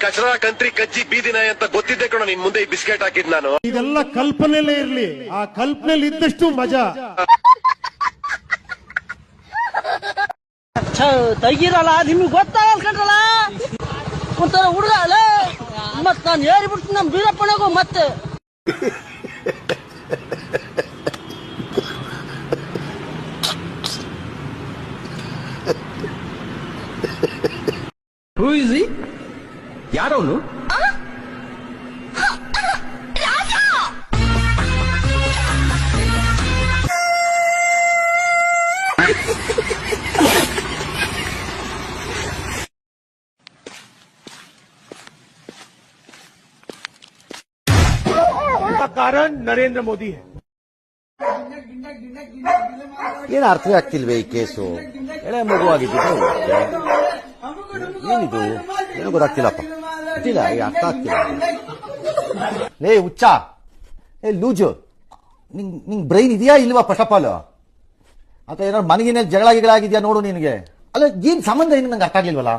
ಕಚರಾ ಕಂತ್ರಿ ಕಜ್ಜಿ ಬೀದಿ ನಾಯಿ ಅಂತ ಗೊತ್ತಿದ್ದೆ ಕಣ ನಿನ್ ಮುಂದೆ ಈ ಬಿಸ್ಕೆಟ್ ಹಾಕಿದ್ ನಾನು. ಇದೆಲ್ಲ ಕಲ್ಪನೆಲೇ ಇರ್ಲಿ, ಆ ಕಲ್ಪನೆಯಲ್ಲಿ ಇದ್ದಷ್ಟು ಮಜಾ. ತೆಗಿರಲ್ಲ ನಿಮ್ಗೆ ಗೊತ್ತಾಗಲ್ ಕಂಡ್ರಲ್ಲ ಒಂಥರ ಹುಡುಗ ಅಲ್ಲ. ಮತ್ ನಾನು ಏರಿಬಿಡ್ತೀನಿ ನಮ್ ಬೀರಪ್ಪನಾಗು ಮತ್ತೆ. Who is he? ಯಾರವನು? का कारण नरेंद्र मोदी है. ಏನು ಅರ್ಥವೇ ಆಗ್ತಿಲ್ವೇ ಈ ಕೇಸು? ಎಳೆ ಮಗು ಆಗಿದ್ದು ಏನಿದು ಏನು ಗೊತ್ತಾಗ್ತಿಲ್ಲಪ್ಪ. ಗೊತ್ತಿಲ್ಲ, ಅರ್ಥ ಆಗ್ತಿಲ್ಲ. ಲೇ ಹುಚ್ಚ, ಏ ಲೂಜು, ನಿಂಗ್ ಬ್ರೈನ್ ಇದೆಯಾ ಇಲ್ವಾ? ಫಸ್ಟ್ ಆಫ್ ಆಲ್ ಅಥವಾ ಏನಾದ್ರು ಮನೆಗಿನ ಜಗಳ ಗಿಗಳಾಗಿದ್ಯಾ ನೋಡು ನಿನಗೆ. ಅಲ್ಲ ಏನ್ ಸಂಬಂಧ ಏನು ನಂಗೆ ಅರ್ಥ ಆಗ್ಲಿಲ್ವಲ್ಲ.